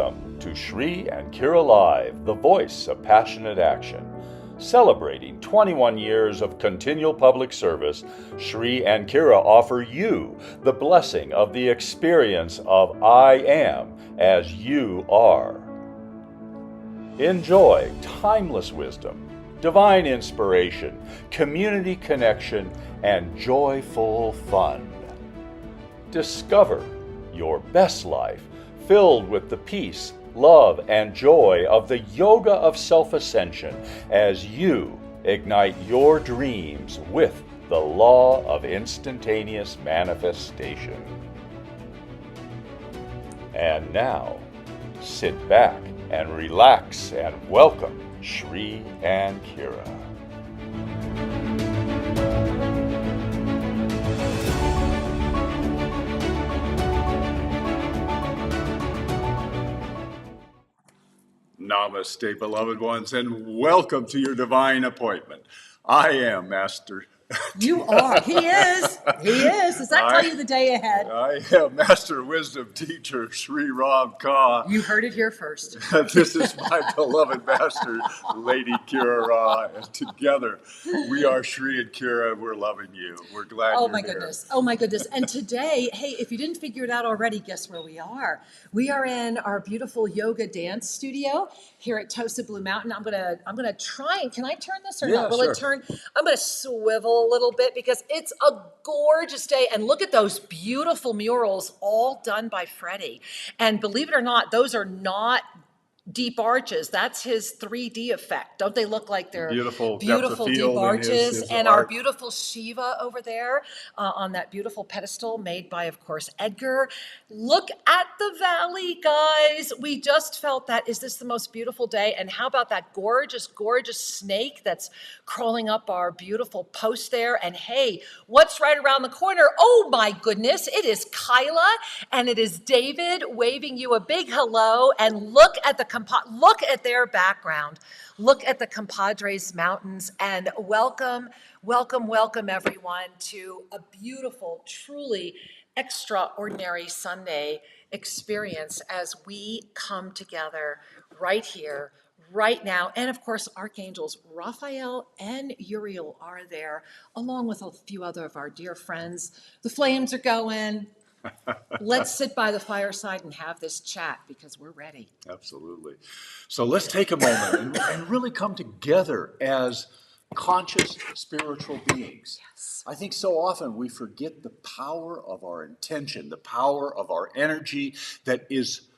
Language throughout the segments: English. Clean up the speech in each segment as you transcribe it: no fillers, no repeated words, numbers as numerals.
Welcome to Sri and Kira Live, the voice of passionate action. Celebrating 21 years of continual public service, Sri and Kira offer you the blessing of the experience of I am as you are. Enjoy timeless wisdom, divine inspiration, community connection, and joyful fun. Discover your best life filled with the peace, love, and joy of the Yoga of Self-Ascension as you ignite your dreams with the law of instantaneous manifestation. And now, sit back and relax and welcome Sri and Kira. Namaste, beloved ones, and welcome to your divine appointment. I am Master. You are. He is. He is. Does that tell you the day ahead? I am Master Wisdom Teacher Sri Ram Ka. You heard it here first. This is my beloved Master, Lady Kira Ra, and together we are Sri and Kira. We're loving you. We're glad you're my here. goodness. Oh my goodness. And today, hey, if you didn't figure it out already, guess where we are? We are in our beautiful yoga dance studio here at Tosa Blue Mountain. I'm gonna try and can I turn this or not? Will sure. it turn? I'm gonna swivel a little bit because it's a gorgeous day. And look at those beautiful murals, all done by Freddie. And believe it or not, those are not deep arches. That's his 3D effect. Don't they look like they're beautiful deep arches? His and art. Our beautiful Shiva over there on that beautiful pedestal made by, of course, Edgar. Look at the valley, guys. We just felt that. Is this the most beautiful day? And how about that gorgeous, gorgeous snake that's crawling up our beautiful post there? And hey, what's right around the corner? Oh my goodness, it is Kyla and it is David waving you a big hello. And look at their background. Look at the compadres mountains and welcome everyone to a beautiful, truly extraordinary Sunday experience as we come together right here, right now. And of course, archangels Raphael and Uriel are there, along with a few other of our dear friends. The flames are going. Let's sit by the fireside and have this chat because we're ready. Absolutely. So let's take a moment and really come together as conscious spiritual beings. Yes. I think so often we forget the power of our intention, the power of our energy that is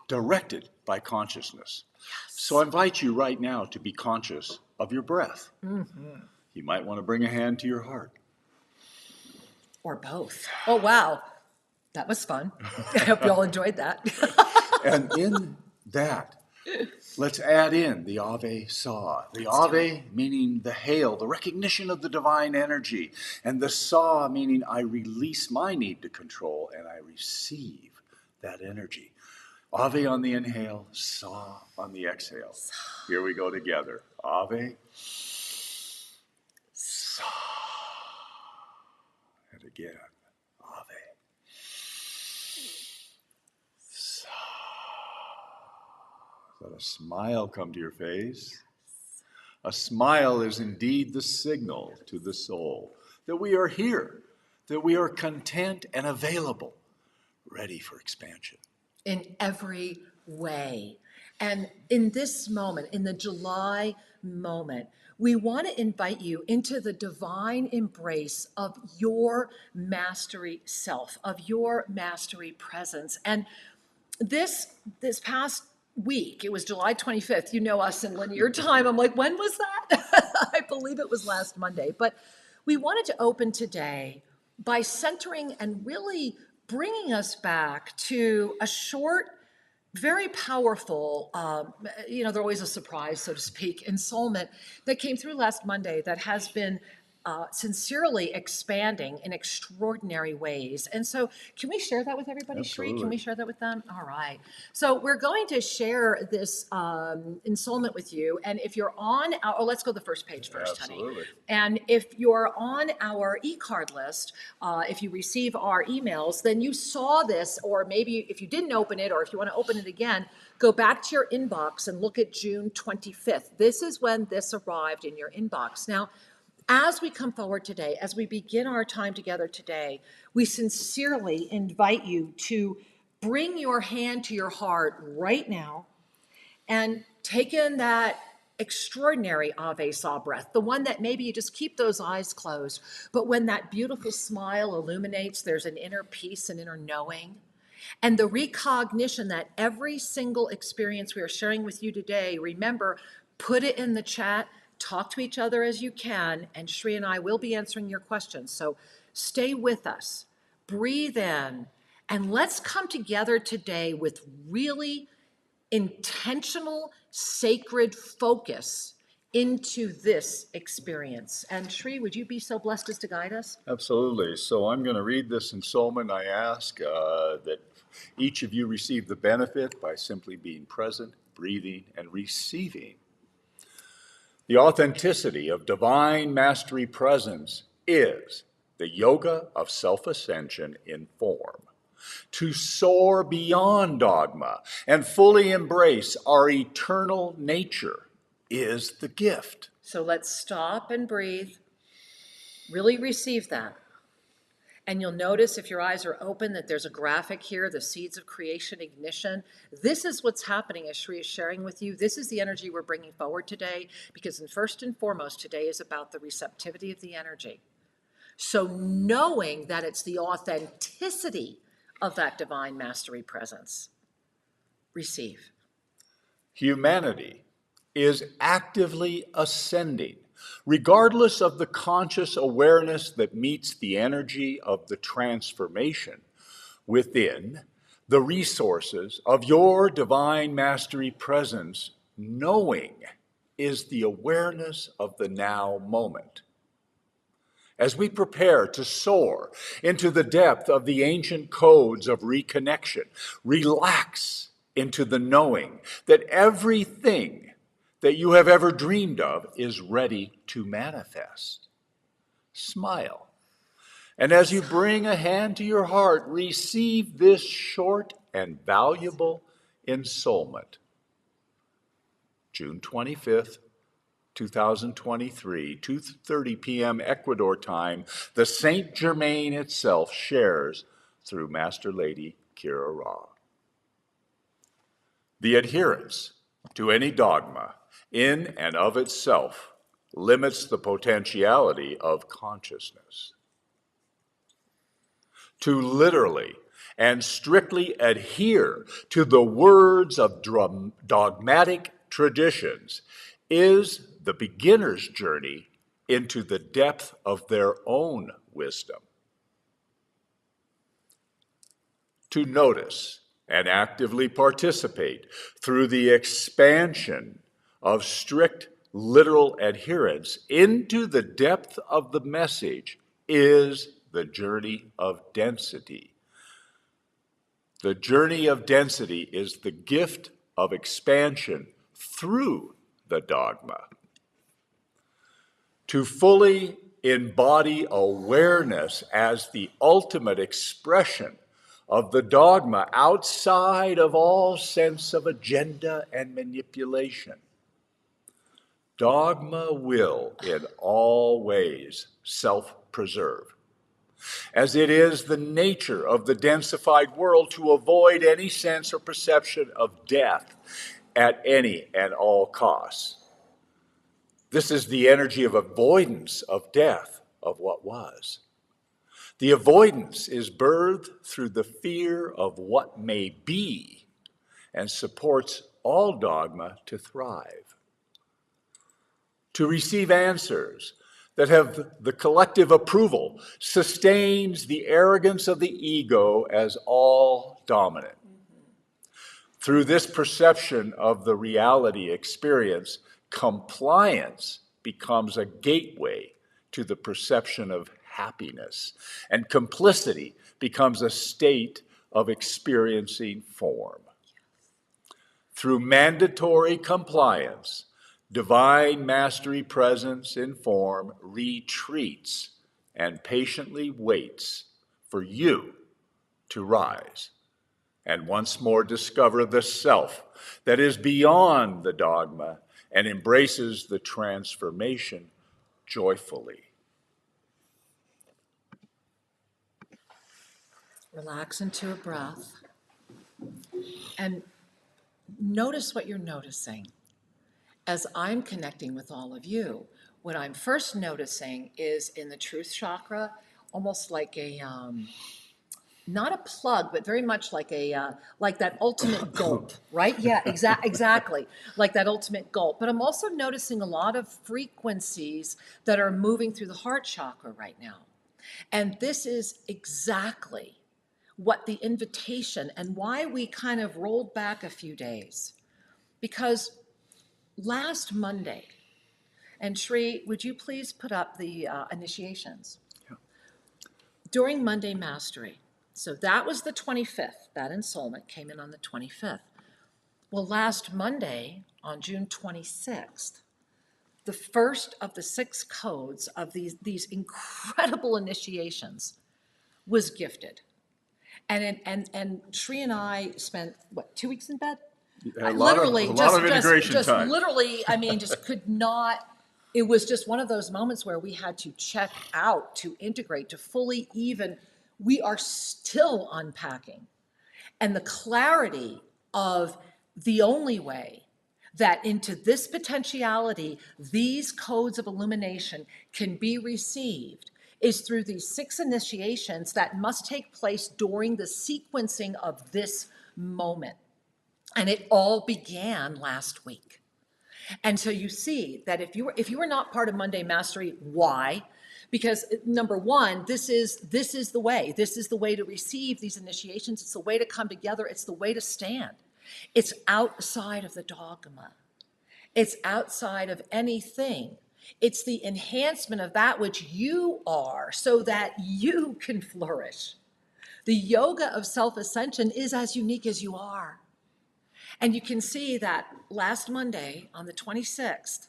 directed by consciousness. Yes. So I invite you right now to be conscious of your breath. Mm-hmm. You might want to bring a hand to your heart. Or both. Oh, wow. That was fun. I hope you all enjoyed that. And in that, let's add in the Ave Saw. The Ave meaning the hail, the recognition of the divine energy. And the Saw meaning I release my need to control and I receive that energy. Ave on the inhale, Saw on the exhale. Here we go together. Ave, Saw. And again. Let a smile come to your face. A smile is indeed the signal to the soul that we are here, that we are content and available, ready for expansion. In every way. And in this moment, in the July moment, we want to invite you into the divine embrace of your mastery self, of your mastery presence. And this past week, it was July 25th. You know us in linear time. I'm like, when was that? I believe it was last Monday. But we wanted to open today by centering and really bringing us back to a short, very powerful, they're always a surprise, so to speak, ensoulment that came through last Monday that has been sincerely expanding in extraordinary ways. And so can we share that with everybody, Shri? Can we share that with them? All right. So we're going to share this ensoulment with you. And if you're on our, let's go to the first page first, honey. And if you're on our e-card list, if you receive our emails, then you saw this, or maybe if you didn't open it, or if you want to open it again, go back to your inbox and look at June 25th. This is when this arrived in your inbox. Now, as we come forward today, as we begin our time together today, we sincerely invite you to bring your hand to your heart right now and take in that extraordinary Ave Saw breath, the one that maybe you just keep those eyes closed, but when that beautiful smile illuminates, there's an inner peace, an inner knowing, and the recognition that every single experience we are sharing with you today, remember, put it in the chat, talk to each other as you can, and Shri and I will be answering your questions. So stay with us, breathe in, and let's come together today with really intentional, sacred focus into this experience. And Shri, would you be so blessed as to guide us? Absolutely. So I'm going to read this ensoulment. I ask that each of you receive the benefit by simply being present, breathing, and receiving. The authenticity of divine mastery presence is the yoga of self-ascension in form. To soar beyond dogma and fully embrace our eternal nature is the gift. So let's stop and breathe. Really receive that. And you'll notice if your eyes are open that there's a graphic here, the seeds of creation ignition. This is what's happening as Shri is sharing with you. This is the energy we're bringing forward today, because first and foremost today is about the receptivity of the energy. So knowing that it's the authenticity of that divine mastery presence. Receive. Humanity is actively ascending, regardless of the conscious awareness that meets the energy of the transformation within the resources of your divine mastery presence. Knowing is the awareness of the now moment. As we prepare to soar into the depth of the ancient codes of reconnection, relax into the knowing that everything that you have ever dreamed of is ready to manifest. Smile. And as you bring a hand to your heart, receive this short and valuable ensoulment. June 25th, 2023, 2:30 p.m. Ecuador time, the Saint Germain itself shares through Master Lady Kira Ra. The adherence to any dogma in and of itself limits the potentiality of consciousness. To literally and strictly adhere to the words of dogmatic traditions is the beginner's journey into the depth of their own wisdom. To notice and actively participate through the expansion of strict literal adherence into the depth of the message is the journey of density. The journey of density is the gift of expansion through the dogma. To fully embody awareness as the ultimate expression of the dogma outside of all sense of agenda and manipulation. Dogma will, in all ways, self-preserve, as it is the nature of the densified world to avoid any sense or perception of death at any and all costs. This is the energy of avoidance of death of what was. The avoidance is birthed through the fear of what may be and supports all dogma to thrive. To receive answers that have the collective approval sustains the arrogance of the ego as all dominant. Through this perception of the reality experience, compliance becomes a gateway to the perception of happiness, and complicity becomes a state of experiencing form. Through mandatory compliance, divine mastery presence in form retreats and patiently waits for you to rise and once more discover the self that is beyond the dogma and embraces the transformation joyfully. Relax into a breath and notice what you're noticing. As I'm connecting with all of you, what I'm first noticing is in the truth chakra, almost like a, not a plug, but very much like like that ultimate gulp, right? Yeah, exactly, like that ultimate gulp. But I'm also noticing a lot of frequencies that are moving through the heart chakra right now. And this is exactly what the invitation and why we kind of rolled back a few days. Because last Monday, and Shri, would you please put up the initiations? Yeah. During Monday Mastery, so that was the 25th, that ensoulment came in on the 25th. Well, last Monday, on June 26th, the first of the 6 codes of these incredible initiations was gifted. And Shri and I spent, what, 2 weeks in bed? A lot of integration time. Literally, I mean, just could not, it was just one of those moments where we had to check out, to integrate, to fully even, we are still unpacking. And the clarity of the only way that into this potentiality, these codes of illumination can be received is through these 6 initiations that must take place during the sequencing of this moment. And it all began last week. And so you see that if you were not part of Monday Mastery, why? Because number one, this is the way. This is the way to receive these initiations. It's the way to come together. It's the way to stand. It's outside of the dogma. It's outside of anything. It's the enhancement of that which you are so that you can flourish. The yoga of self-ascension is as unique as you are. And you can see that last Monday on the 26th,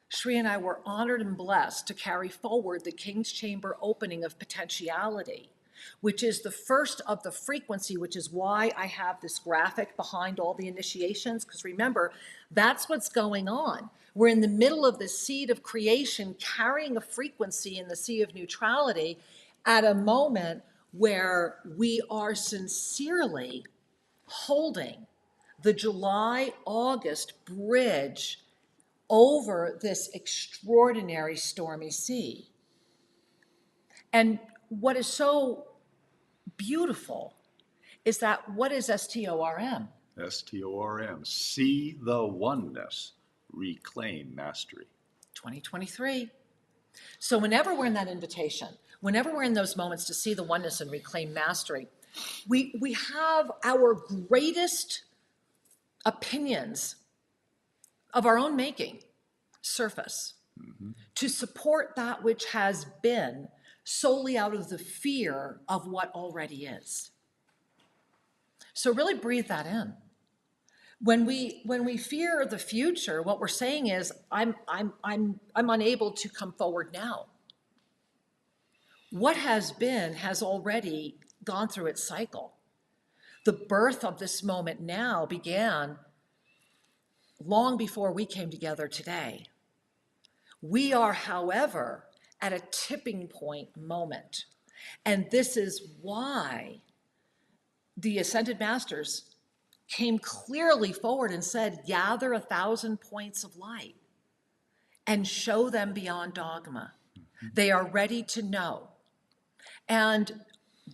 Shri and I were honored and blessed to carry forward the King's Chamber opening of potentiality, which is the first of the frequency, which is why I have this graphic behind all the initiations, because remember, that's what's going on. We're in the middle of the seed of creation, carrying a frequency in the sea of neutrality at a moment where we are sincerely holding the July-August bridge over this extraordinary stormy sea. And what is so beautiful is that what is STORM? STORM, see the oneness, reclaim mastery. 2023. So whenever we're in that invitation, whenever we're in those moments to see the oneness and reclaim mastery, we have our greatest opinions of our own making surface to support that which has been solely out of the fear of what already is. So really breathe that in. When we fear the future, what we're saying is, I'm unable to come forward now. What has been has already gone through its cycle. The birth of this moment now began long before we came together today. We are, however, at a tipping point moment. And this is why the Ascended Masters came clearly forward and said, gather 1,000 points of light and show them beyond dogma. They are ready to know. And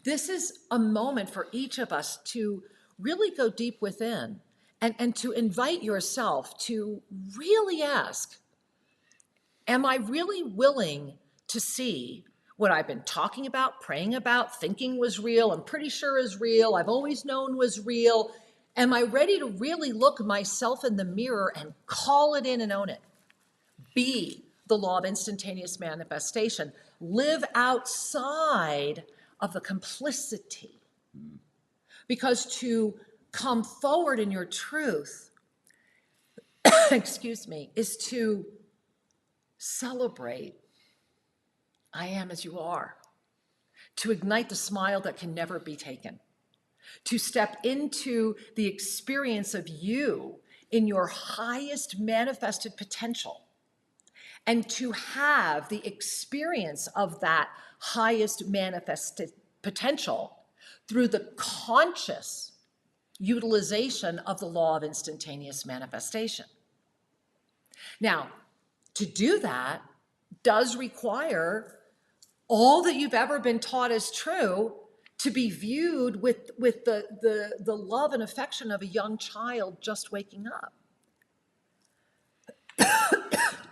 this is a moment for each of us to really go deep within and to invite yourself to really ask, am I really willing to see what I've been talking about, praying about, thinking was real, I'm pretty sure is real, I've always known was real? Am I ready to really look myself in the mirror and call it in and own it? Be the law of instantaneous manifestation. Live outside of the complicity. Because to come forward in your truth, excuse me, is to celebrate I am as you are, to ignite the smile that can never be taken, to step into the experience of you in your highest manifested potential, and to have the experience of that highest manifested potential through the conscious utilization of the law of instantaneous manifestation. Now, to do that does require all that you've ever been taught as true to be viewed with the love and affection of a young child just waking up.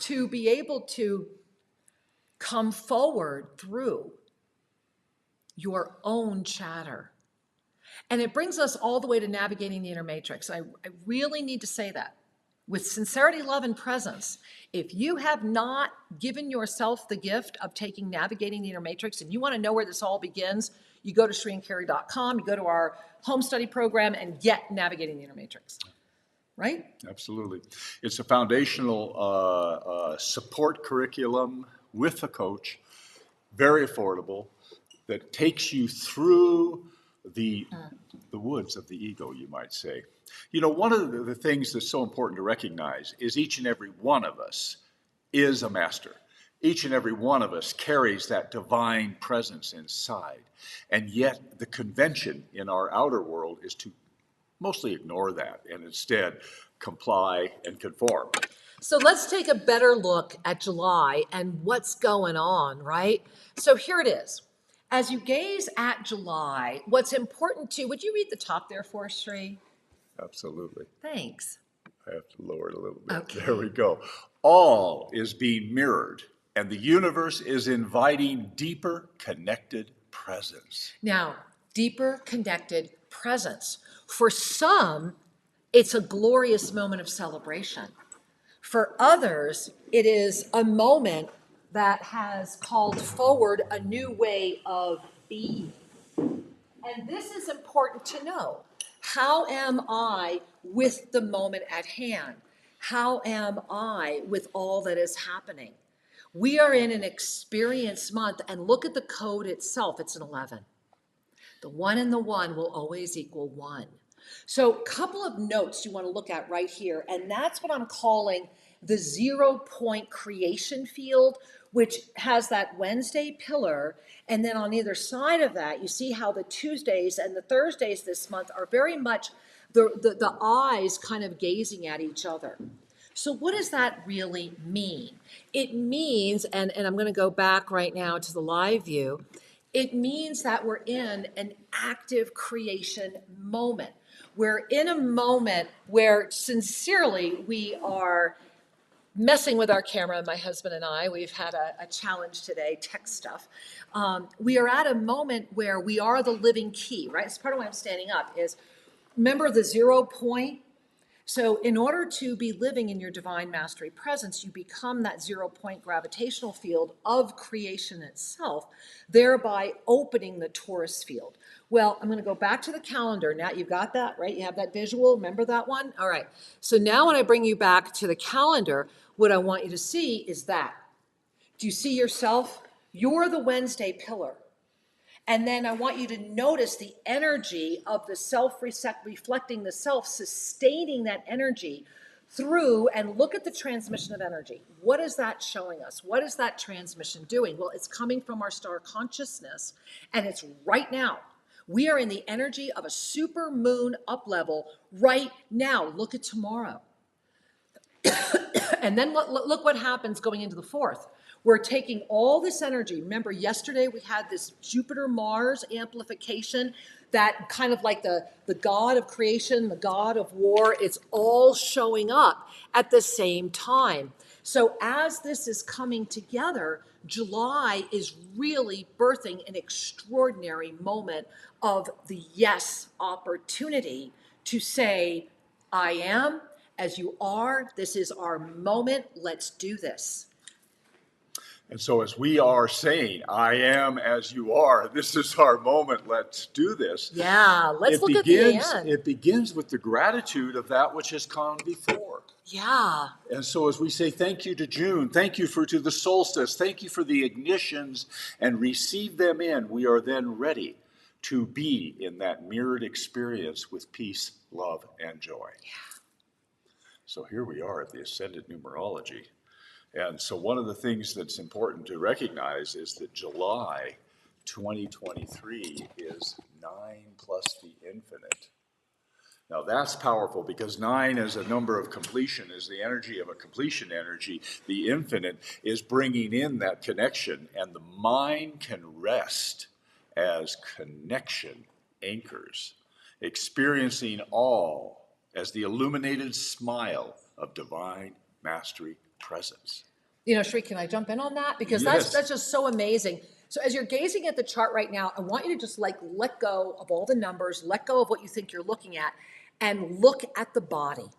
To be able to come forward through your own chatter. And it brings us all the way to navigating the inner matrix. I really need to say that. With sincerity, love, and presence, if you have not given yourself the gift of navigating the inner matrix, and you want to know where this all begins, you go to ShreeandCarrie.com, you go to our home study program and get navigating the inner matrix. Right? Absolutely. It's a foundational support curriculum with a coach, very affordable, that takes you through the woods of the ego, you might say. You know, one of the things that's so important to recognize is each and every one of us is a master. Each and every one of us carries that divine presence inside. And yet the convention in our outer world is to mostly ignore that and instead comply and conform. So let's take a better look at July and what's going on, right? So here it is. As you gaze at July, what's important to, would you read the top there for us, Shree? Absolutely. Thanks. I have to lower it a little bit. Okay. There we go. All is being mirrored, and the universe is inviting deeper connected presence. Now, deeper connected presence. For some, it's a glorious moment of celebration. For others, it is a moment that has called forward a new way of being. And this is important to know. How am I with the moment at hand? How am I with all that is happening? We are in an experience month, and look at the code itself. It's an 11. The 1 and the 1 will always equal 1. So a couple of notes you want to look at right here, and that's what I'm calling the 0-point creation field, which has that Wednesday pillar, and then on either side of that, you see how the Tuesdays and the Thursdays this month are very much the eyes kind of gazing at each other. So what does that really mean? It means, and I'm going to go back right now to the live view, it means that we're in an active creation moment. We're in a moment where sincerely we are messing with our camera, my husband and I. We've had a challenge today, tech stuff. We are at a moment where we are the living key, right? It's part of why I'm standing up is, remember the 0 point? So in order to be living in your divine mastery presence, you become that 0-point gravitational field of creation itself, thereby opening the torus field. Well, I'm going to go back to the calendar. Now you've got that, right? You have that visual. Remember that one? All right. So now when I bring you back to the calendar, what I want you to see is that. Do you see yourself? You're the Wednesday pillar. And then I want you to notice the energy of the self reflecting the self, sustaining that energy through, and look at the transmission of energy. What is that showing us? What is that transmission doing? Well, it's coming from our star consciousness, and it's right now. We are in the energy of a super moon up level right now. Look at tomorrow. And then look what happens going into the 4th. We're taking all this energy. Remember, yesterday we had this Jupiter-Mars amplification, that kind of like the god of creation, the god of war. It's all showing up at the same time. So as this is coming together, July is really birthing an extraordinary moment of the yes opportunity to say, I am as you are. This is our moment. Let's do this. And so as we are saying, I am as you are, this is our moment, let's do this. Yeah, let's look at the end. It begins with the gratitude of that which has come before. Yeah. And so as we say thank you to June, thank you to the solstice, thank you for the ignitions, and receive them in, we are then ready to be in that mirrored experience with peace, love, and joy. Yeah. So here we are at the Ascended Numerology. And so one of the things that's important to recognize is that July 2023 is 9 plus the infinite. Now that's powerful because 9 as a number of completion is the energy of a completion energy. The infinite is bringing in that connection, and the mind can rest as connection anchors, experiencing all as the illuminated smile of divine mastery presence. You know, Shri, can I jump in on that? Because Yes. that's just so amazing. So as you're gazing at the chart right now, I want you to just like let go of all the numbers, let go of what you think you're looking at, and look at the body.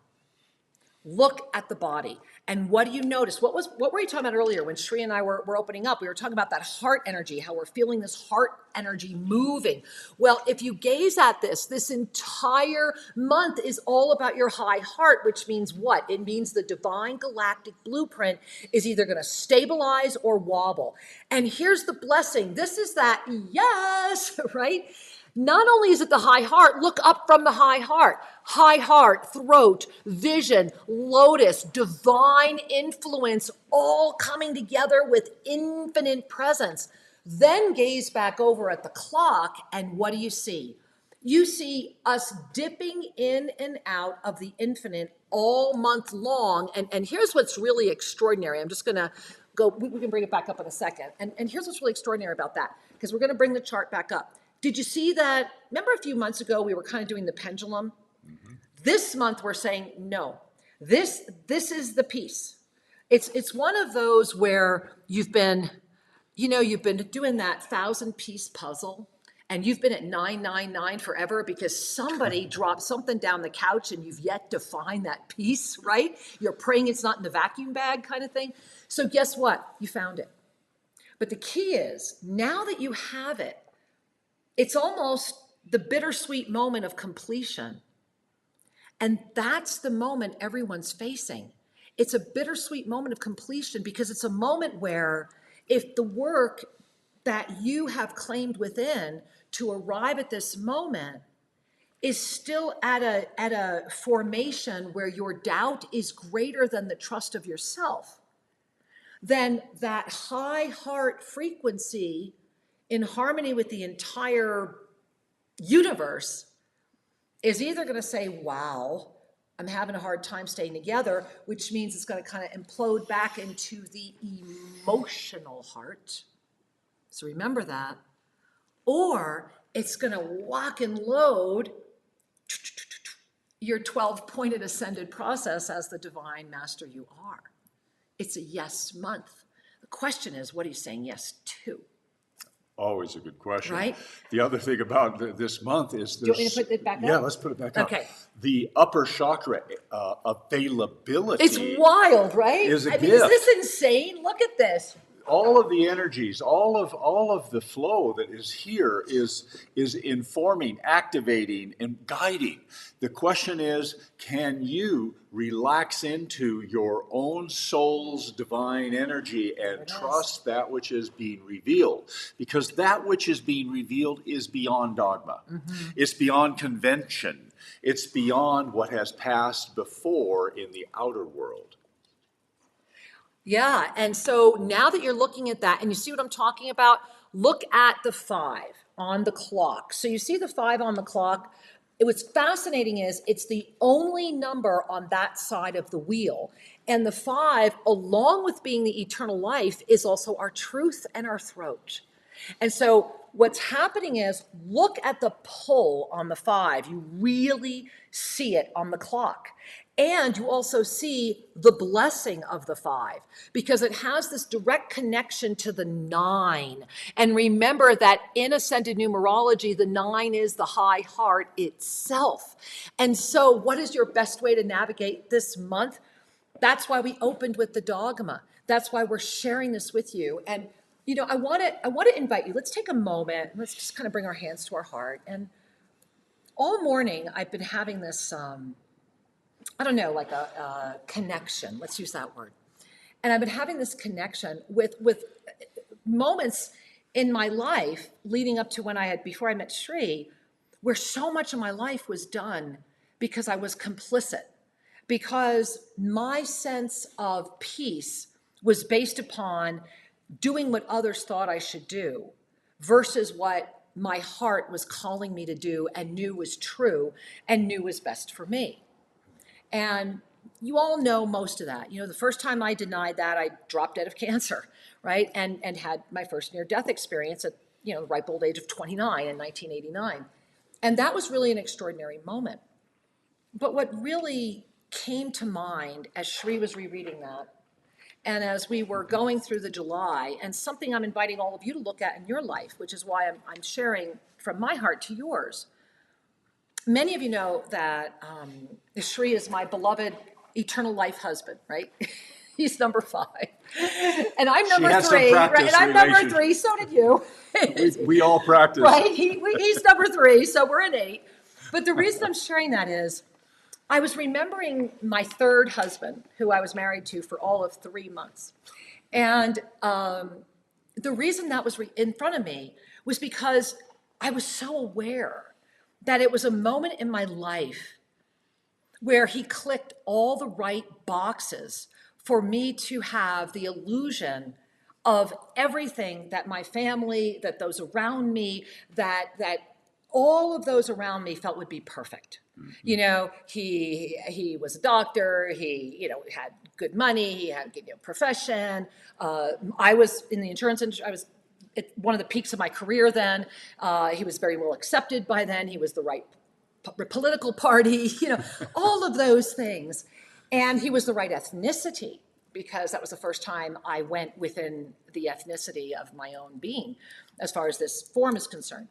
Look at the body. And what do you notice? What were you talking about earlier when Shri and I were opening up? We were talking about that heart energy, how we're feeling this heart energy moving. Well, if you gaze at this entire month is all about your high heart, which means what? It means the divine galactic blueprint is either going to stabilize or wobble. And here's the blessing. This is that yes, right? Not only is it the high heart, look up from the high heart, throat, vision, lotus, divine influence, all coming together with infinite presence. Then gaze back over at the clock, and what do you see? You see us dipping in and out of the infinite all month long. And here's what's really extraordinary. I'm just going to go, we can bring it back up in a second. And here's what's really extraordinary about that, because we're going to bring the chart back up. Did you see that? Remember a few months ago, we were kind of doing the pendulum? Mm-hmm. This month, we're saying, no, this is the piece. It's one of those where you've been doing that 1,000-piece puzzle, and you've been at 999 forever because somebody dropped something down the couch and you've yet to find that piece, right? You're praying it's not in the vacuum bag kind of thing. So guess what? You found it. But the key is, now that you have it, it's almost the bittersweet moment of completion. And that's the moment everyone's facing. It's a bittersweet moment of completion because it's a moment where if the work that you have claimed within to arrive at this moment is still at a formation where your doubt is greater than the trust of yourself, then that high heart frequency in harmony with the entire universe is either going to say, wow, I'm having a hard time staying together, which means it's going to kind of implode back into the emotional heart. So remember that. Or it's going to lock and load your 12-pointed ascended process as the divine master you are. It's a yes month. The question is, what are you saying yes to? Always a good question. Right? The other thing about this month is Do you want me to put it back up? Yeah, let's put it back up. Okay. The upper chakra availability. It's wild, right? Is a I mean, gift. is this insane? Look at this. All of the energies, all of the flow that is here is informing, activating, and guiding. The question is, can you relax into your own soul's divine energy and trust that which is being revealed? Because that which is being revealed is beyond dogma. Mm-hmm. It's beyond convention. It's beyond what has passed before in the outer world. Yeah, and so now that you're looking at that, and you see what I'm talking about, look at the 5 on the clock. So you see the 5 on the clock. What's fascinating is it's the only number on that side of the wheel. And the 5, along with being the eternal life, is also our truth and our throat. And so what's happening is, look at the pull on the 5. You really see it on the clock. And you also see the blessing of the 5 because it has this direct connection to the 9. And remember that in ascended numerology, the 9 is the high heart itself. And so what is your best way to navigate this month? That's why we opened with the dogma. that's why we're sharing this with you. And, you know, I want to invite you, let's take a moment, let's just kind of bring our hands to our heart. And all morning I've been having this, I don't know, like a connection, let's use that word. And I've been having this connection with moments in my life leading up to before I met Shri, where so much of my life was done because I was complicit, because my sense of peace was based upon doing what others thought I should do versus what my heart was calling me to do and knew was true and knew was best for me. And you all know most of that. You know, the first time I denied that, I dropped dead of cancer, right? And had my first near-death experience at, you know, the ripe old age of 29 in 1989. And that was really an extraordinary moment. But what really came to mind as Shri was rereading that, and as we were going through the July, and something I'm inviting all of you to look at in your life, which is why I'm sharing from my heart to yours. Many of you know that Shri is my beloved eternal life husband, right? He's number 5. And I'm number 3, right? And I'm number 3, so did you. we all practice. Right? He's number 3, so we're an 8. But the reason I'm sharing that is I was remembering my 3rd husband, who I was married to for all of 3 months. And the reason that was in front of me was because I was so aware that it was a moment in my life where he clicked all the right boxes for me to have the illusion of everything that my family, that those around me, that all of those around me felt would be perfect. Mm-hmm. You know, he was a doctor, he, you know, had good money, he had, you know, profession. I was in the insurance industry, I was at one of the peaks of my career then. He was very well accepted by then. He was the right political party, you know, all of those things. And he was the right ethnicity, because that was the first time I went within the ethnicity of my own being, as far as this form is concerned.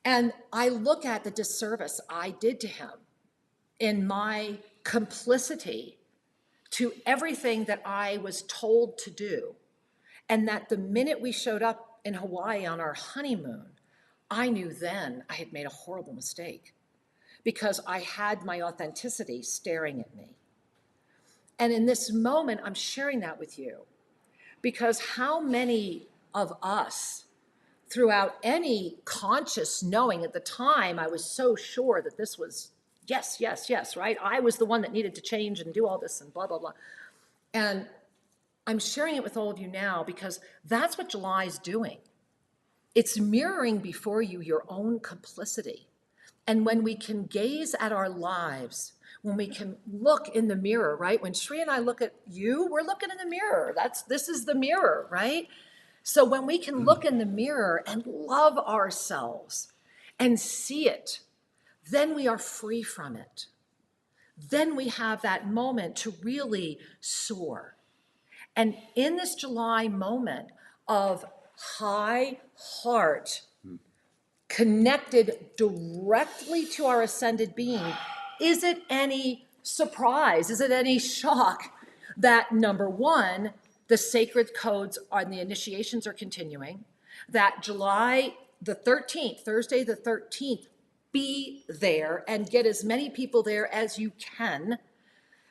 And I look at the disservice I did to him in my complicity to everything that I was told to do. And that the minute we showed up in Hawaii on our honeymoon, I knew then I had made a horrible mistake, because I had my authenticity staring at me. And in this moment, I'm sharing that with you, because how many of us, throughout any conscious knowing, at the time, I was so sure that this was yes, yes, yes, right? I was the one that needed to change and do all this and blah, blah, blah. And I'm sharing it with all of you now because that's what July is doing. It's mirroring before you your own complicity. And when we can gaze at our lives, when we can look in the mirror, right? When Shri and I look at you, we're looking in the mirror. This is the mirror, right? So when we can look in the mirror and love ourselves and see it, then we are free from it. Then we have that moment to really soar. And in this July moment of high heart, connected directly to our ascended being, is it any surprise? Is it any shock that, number one, the sacred codes and the initiations are continuing, that July the 13th, Thursday the 13th, be there and get as many people there as you can,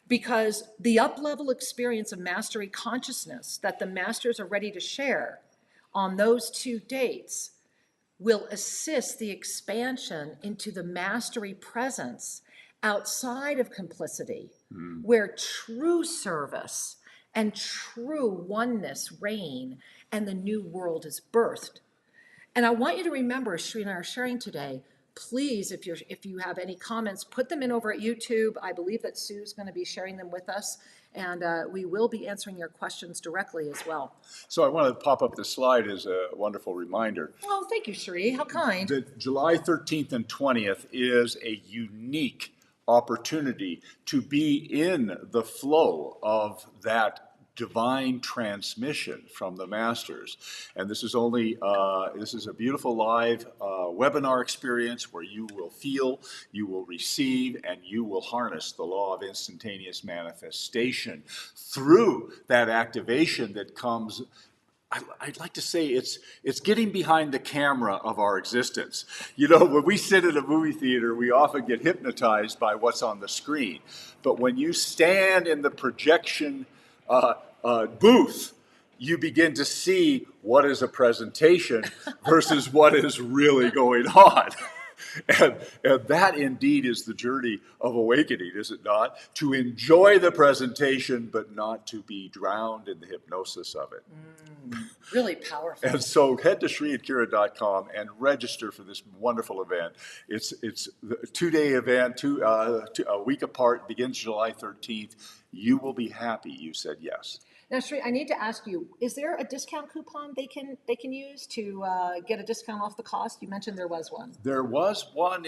because the up-level experience of mastery consciousness that the masters are ready to share on those 2 dates will assist the expansion into the mastery presence outside of complicity, where true service and true oneness reign and the new world is birthed. And I want you to remember, Shri and I are sharing today, please, if you have any comments, put them in over at YouTube. I believe that Sue's going to be sharing them with us, and we will be answering your questions directly as well. So I want to pop up the slide as a wonderful reminder. Oh, thank you, Shri. How kind. That July 13th and 20th is a unique opportunity to be in the flow of that divine transmission from the masters. And this is only, this is a beautiful live webinar experience where you will feel, you will receive, and you will harness the law of instantaneous manifestation through that activation that comes. I'd like to say it's getting behind the camera of our existence. You know, when we sit in a movie theater, we often get hypnotized by what's on the screen. But when you stand in the projection booth, you begin to see what is a presentation versus what is really going on. And that indeed is the journey of awakening, is it not? To enjoy the presentation, but not to be drowned in the hypnosis of it. Really powerful. And so head to SriAkira.com and register for this wonderful event. It's a two-day event, a week apart, begins July 13th. You will be happy you said yes. Now, Sri, I need to ask you, is there a discount coupon they can use to get a discount off the cost? You mentioned there was one. There was one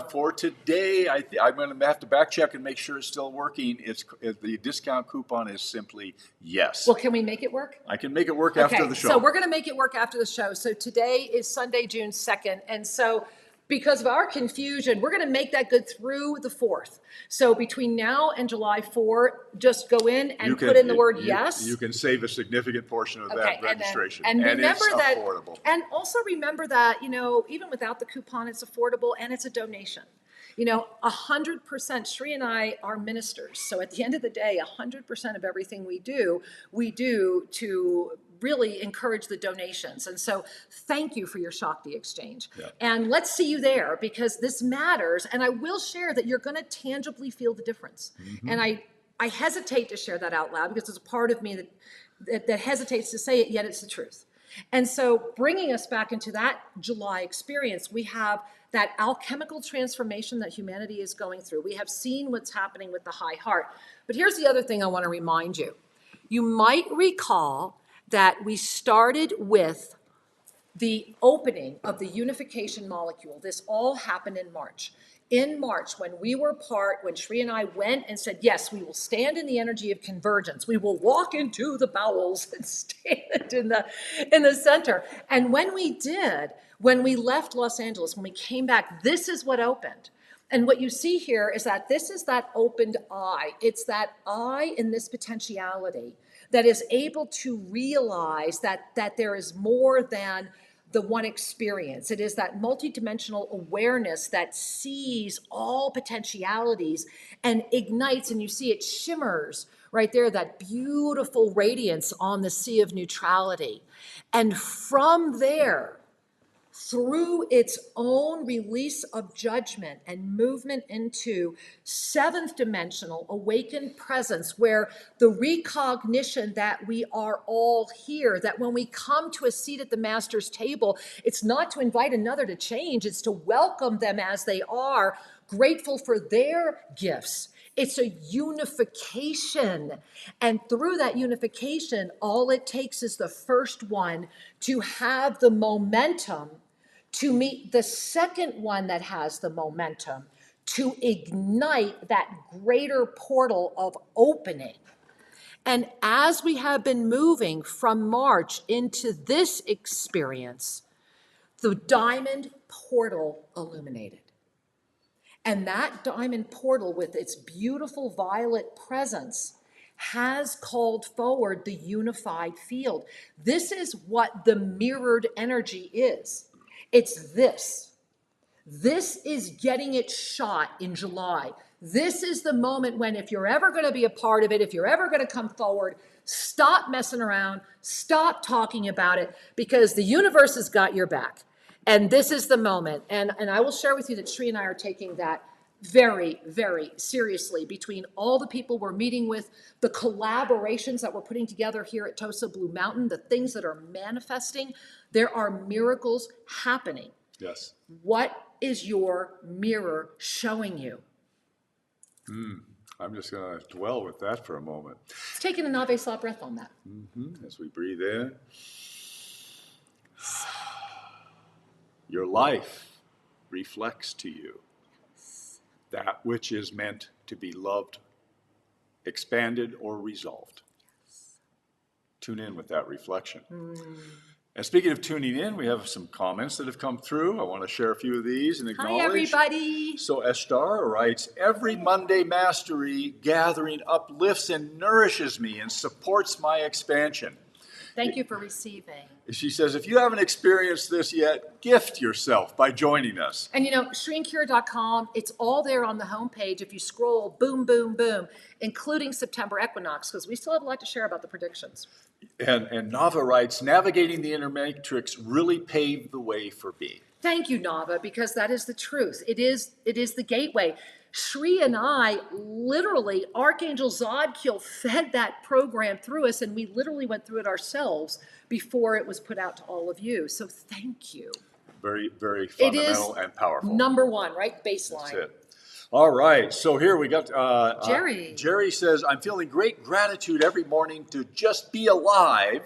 for today. I'm going to have to back check and make sure it's still working. The discount coupon is simply yes. Well, can we make it work? I can make it work after the show. So we're going to make it work after the show. So today is Sunday, June 2nd. And so because of our confusion, we're going to make that good through the 4th. So between now and July 4, just go in and put in the word yes. You can save a significant portion of that registration. And remember it's that, affordable. And also remember that, you know, even without the coupon, it's affordable and it's a donation. You know, 100%, Sri and I are ministers. So at the end of the day, 100% of everything we do to really encourage the donations. And so thank you for your Shakti exchange. Yeah. And let's see you there because this matters. And I will share that you're going to tangibly feel the difference. Mm-hmm. And I hesitate to share that out loud because there's a part of me that hesitates to say it, yet it's the truth. And so bringing us back into that July experience, we have that alchemical transformation that humanity is going through. We have seen what's happening with the high heart. But here's the other thing I want to remind you. You might recall that we started with the opening of the unification molecule. This all happened in March. In March, when Sri and I went and said, yes, we will stand in the energy of convergence. We will walk into the bowels and stand in the center. And when we did, when we left Los Angeles, when we came back, this is what opened. And what you see here is that this is that opened eye. It's that eye in this potentiality that is able to realize that there is more than the one experience. It is that multidimensional awareness that sees all potentialities and ignites, and you see it shimmers right there, that beautiful radiance on the sea of neutrality. And from there, through its own release of judgment and movement into seventh dimensional awakened presence, where the recognition that we are all here, that when we come to a seat at the master's table, it's not to invite another to change, it's to welcome them as they are, grateful for their gifts. It's a unification. And through that unification, all it takes is the first one to have the momentum to meet the second one that has the momentum, to ignite that greater portal of opening. And as we have been moving from March into this experience, the diamond portal illuminated. And that diamond portal with its beautiful violet presence has called forward the unified field. This is what the mirrored energy is. It's this. This is getting it shot in July. This is the moment when, if you're ever going to be a part of it, if you're ever going to come forward, stop messing around, stop talking about it, because the universe has got your back. And this is the moment. And I will share with you that Sri and I are taking that very, very seriously between all the people we're meeting with, the collaborations that we're putting together here at Tosa Blue Mountain, the things that are manifesting. There are miracles happening. Yes. What is your mirror showing you? I'm just going to dwell with that for a moment. Let's take an Ave Saw breath on that. As we breathe in. Your life reflects to you that which is meant to be loved, expanded, or resolved. tune in with that reflection. And speaking of tuning in, we have some comments that have come through. I want to share a few of these and acknowledge. Hi, everybody. So Eshtar writes, every Monday mastery gathering uplifts and nourishes me and supports my expansion. Thank you for receiving. She says, if you haven't experienced this yet, gift yourself by joining us. And you know, shrinkcure.com, it's all there on the homepage. If you scroll, boom, boom, boom, including September Equinox, because we still have a lot to share about the predictions. And Nava writes, navigating the inner matrix really paved the way for me. Thank you, Nava, because that is the truth. It is the gateway. Shri and I, literally, Archangel Zodkiel fed that program through us, and we literally went through it ourselves before it was put out to all of you. So thank you. Very, very fundamental and powerful. Number one, right? Baseline. That's it. All right, so here we got Jerry. Jerry says, I'm feeling great gratitude every morning to just be alive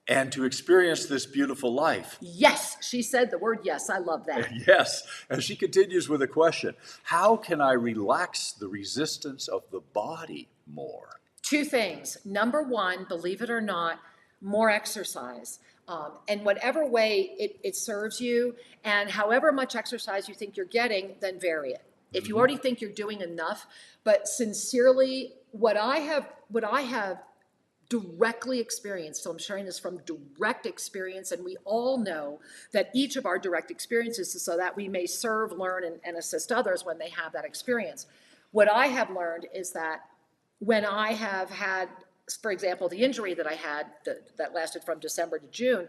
and to experience this beautiful life. Yes, she said the word yes. I love that. Yes, and she continues with a question. How can I relax the resistance of the body more? Two things. Number one, believe it or not, more exercise. And whatever way it serves you, and however much exercise you think you're getting, then vary it. If you already think you're doing enough, but sincerely, what I have directly experienced, so I'm sharing this from direct experience, and we all know that each of our direct experiences is so that we may serve, learn, and assist others when they have that experience. What I have learned is that when I have had, for example, the injury that I had that lasted from December to June,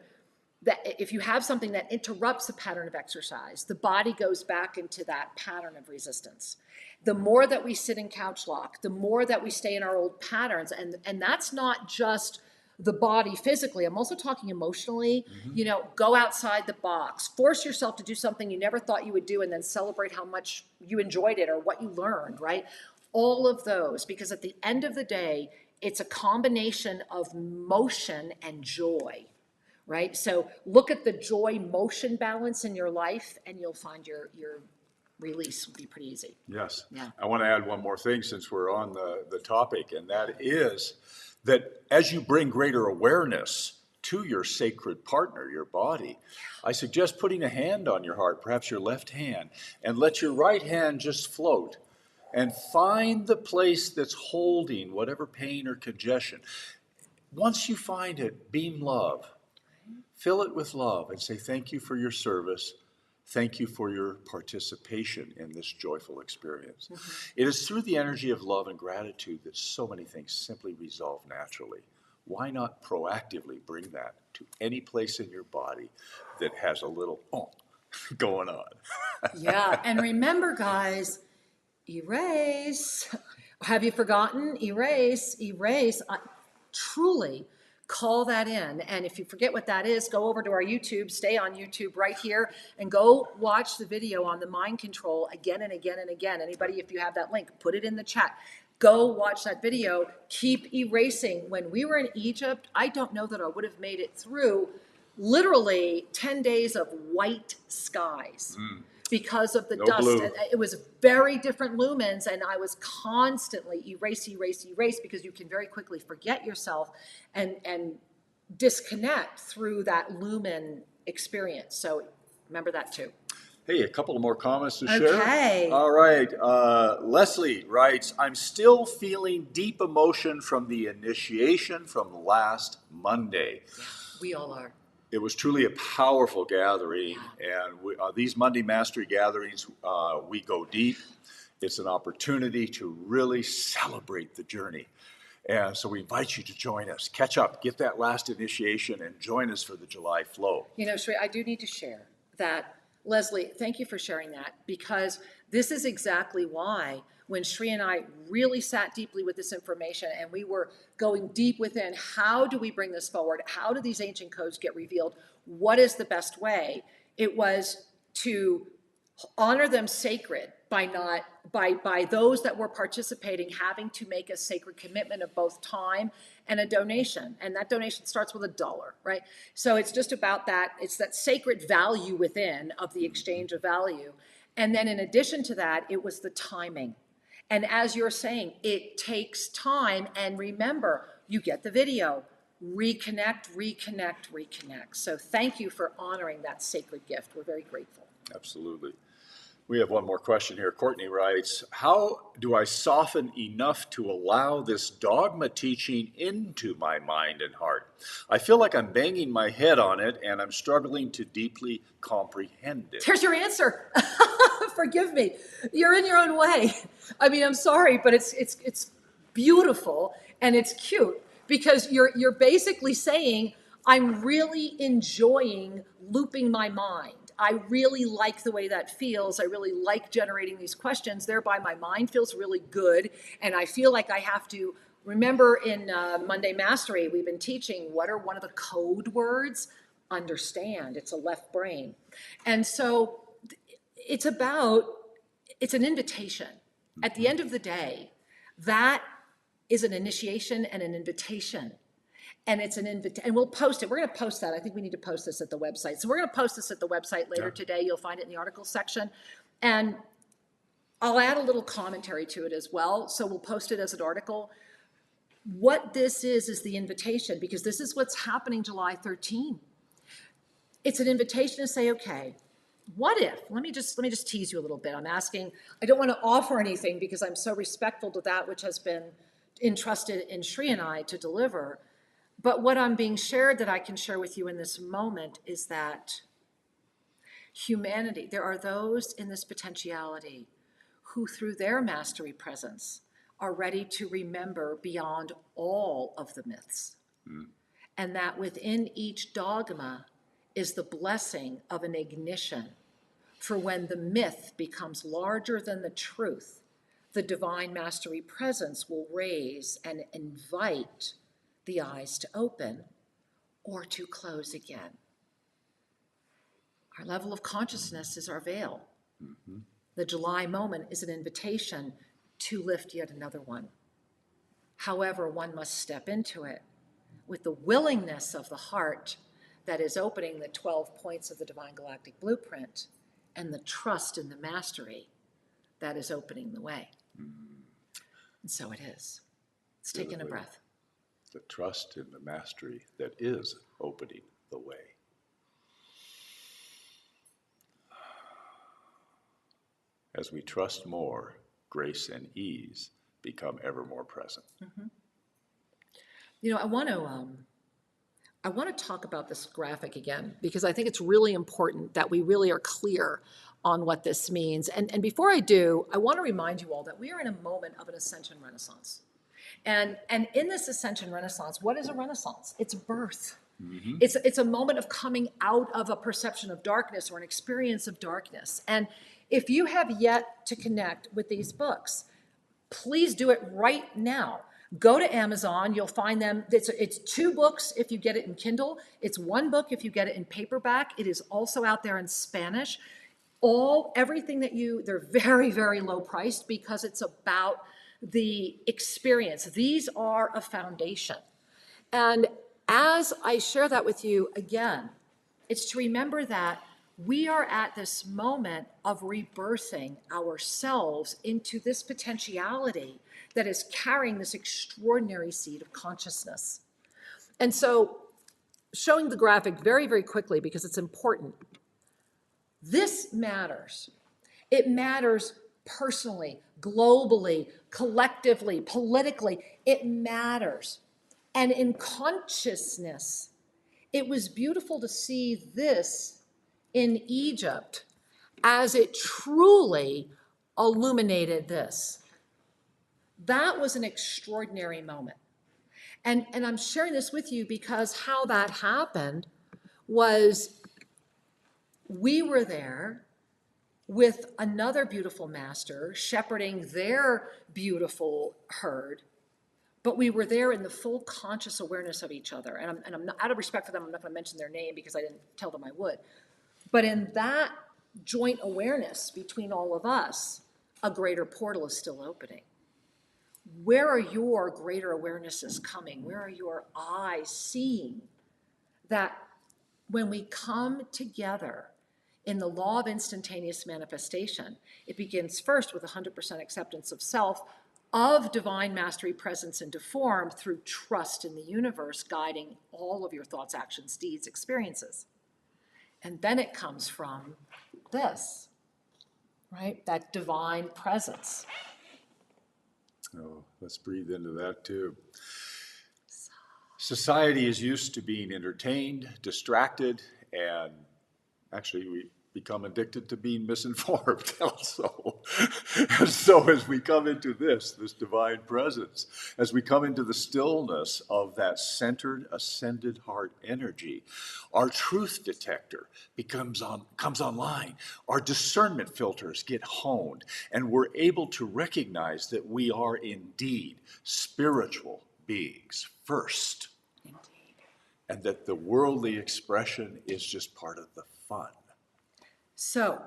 that if you have something that interrupts the pattern of exercise, the body goes back into that pattern of resistance. The more that we sit in couch lock, the more that we stay in our old patterns, and that's not just the body physically. I'm also talking emotionally. You know, go outside the box, force yourself to do something you never thought you would do, and then celebrate how much you enjoyed it or what you learned, right? All of those, because at the end of the day, it's a combination of motion and joy. Right? So look at the joy motion balance in your life, and you'll find your release will be pretty easy. Yes. Yeah. I want to add one more thing since we're on the topic, and that is that as you bring greater awareness to your sacred partner, your body, I suggest putting a hand on your heart, perhaps your left hand, and let your right hand just float and find the place that's holding whatever pain or congestion. Once you find it, beam love. Fill it with love and say, thank you for your service. Thank you for your participation in this joyful experience. It is through the energy of love and gratitude that so many things simply resolve naturally. Why not proactively bring that to any place in your body that has a little going on? Yeah, and remember, guys, erase. Have you forgotten? Erase. Truly. Call that in. And if you forget what that is, go over to our YouTube, stay on YouTube right here, and go watch the video on the mind control again and again and again. Anybody, if you have that link, put it in the chat. Go watch that video. Keep erasing. When we were in Egypt, I don't know that I would have made it through literally 10 days of white skies. Because of the dust. Blue. It was very different lumens, and I was constantly erase, because you can very quickly forget yourself and disconnect through that lumen experience. So remember that too. Hey, a couple of more comments to share. Okay. All right. Leslie writes, I'm still feeling deep emotion from the initiation from last Monday. Yeah, we all are. It was truly a powerful gathering, and these Monday Mastery gatherings, we go deep. It's an opportunity to really celebrate the journey. And so we invite you to join us. Catch up, get that last initiation, and join us for the July flow. You know, Shri, I do need to share that. Leslie, thank you for sharing that, because this is exactly why when Shri and I really sat deeply with this information and we were going deep within, how do we bring this forward? How do these ancient codes get revealed? What is the best way? It was to honor them sacred by those that were participating having to make a sacred commitment of both time and a donation. And that donation starts with $1, right? So it's just about that. It's that sacred value within of the exchange of value. And then in addition to that, it was the timing. And as you're saying, it takes time. And remember, you get the video, reconnect, reconnect, reconnect. So thank you for honoring that sacred gift. We're very grateful. Absolutely. We have one more question here. Courtney writes, how do I soften enough to allow this dogma teaching into my mind and heart? I feel like I'm banging my head on it and I'm struggling to deeply comprehend it. There's your answer. Forgive me. You're in your own way. I mean, I'm sorry, but it's beautiful and it's cute because you're basically saying, I'm really enjoying looping my mind. I really like the way that feels. I really like generating these questions. Thereby, my mind feels really good. And I feel like I have to remember in Monday Mastery, we've been teaching what are one of the code words? Understand. It's a left brain. And so it's an invitation. At the end of the day, that is an initiation and an invitation. And it's an invitation, and we'll post it. We're going to post that. I think we need to post this at the website. So we're going to post this at the website later today. You'll find it in the article section. And I'll add a little commentary to it as well. So we'll post it as an article. What this is the invitation, because this is what's happening July 13. It's an invitation to say, okay, what if? Let me just tease you a little bit. I'm asking, I don't want to offer anything because I'm so respectful to that which has been entrusted in Shri and I to deliver. But what I'm being shared that I can share with you in this moment is that humanity, there are those in this potentiality who through their mastery presence are ready to remember beyond all of the myths. And that within each dogma is the blessing of an ignition for when the myth becomes larger than the truth, the divine mastery presence will raise and invite the eyes to open or to close again. Our level of consciousness is our veil. The July moment is an invitation to lift yet another one. However, one must step into it with the willingness of the heart that is opening the 12 points of the Divine Galactic Blueprint and the trust in the mastery that is opening the way. And so it is. Let's take in a breath. The trust in the mastery that is opening the way. As we trust more, grace and ease become ever more present. You know, I want to talk about this graphic again because I think it's really important that we really are clear on what this means. And before I do, I want to remind you all that we are in a moment of an Ascension Renaissance. And in this Ascension Renaissance, what is a Renaissance? It's birth. It's a moment of coming out of a perception of darkness or an experience of darkness. And if you have yet to connect with these books, please do it right now. Go to Amazon, you'll find them. It's 2 books if you get it in Kindle. It's 1 book if you get it in paperback. It is also out there in Spanish. Everything they're very, very low priced because it's about the experience. These are a foundation. And as I share that with you again, it's to remember that we are at this moment of rebirthing ourselves into this potentiality that is carrying this extraordinary seed of consciousness. And so, showing the graphic very, very quickly because it's important. This matters. It matters personally, globally, collectively, politically. It matters. And in consciousness, it was beautiful to see this in Egypt as it truly illuminated this. That was an extraordinary moment. And I'm sharing this with you because how that happened was we were there with another beautiful master shepherding their beautiful herd, but we were there in the full conscious awareness of each other. And I'm not, out of respect for them, I'm not going to mention their name because I didn't tell them I would. But in that joint awareness between all of us, a greater portal is still opening. Where are your greater awarenesses coming? Where are your eyes seeing that when we come together in the law of instantaneous manifestation, it begins first with 100% acceptance of self, of divine mastery, presence, into form through trust in the universe, guiding all of your thoughts, actions, deeds, experiences. And then it comes from this, right? That divine presence. Oh, let's breathe into that too. Society is used to being entertained, distracted, and actually we become addicted to being misinformed also. And so as we come into this divine presence, as we come into the stillness of that centered, ascended heart energy, our truth detector comes online. Our discernment filters get honed, and we're able to recognize that we are indeed spiritual beings first. Indeed. And that the worldly expression is just part of the fun. So,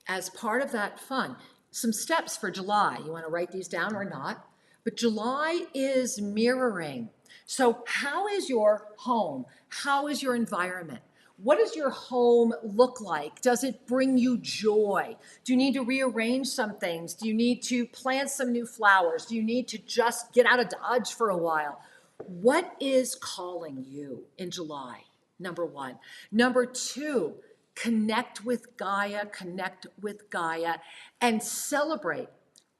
as part of that fun, some steps for July. You want to write these down or not? But July is mirroring. So how is your home? How is your environment? What does your home look like? Does it bring you joy? Do you need to rearrange some things? Do you need to plant some new flowers? Do you need to just get out of Dodge for a while? What is calling you in July? Number one. Number two, connect with Gaia, and celebrate.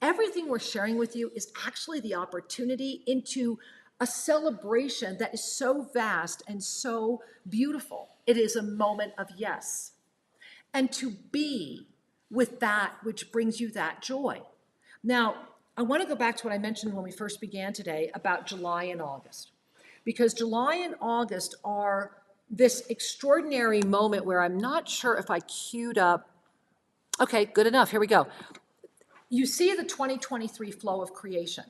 Everything we're sharing with you is actually the opportunity into a celebration that is so vast and so beautiful. It is a moment of yes. And to be with that which brings you that joy. Now, I want to go back to what I mentioned when we first began today about July and August. Because July and August are this extraordinary moment where I'm not sure if I queued up. Okay, good enough. Here we go. You see the 2023 flow of creation.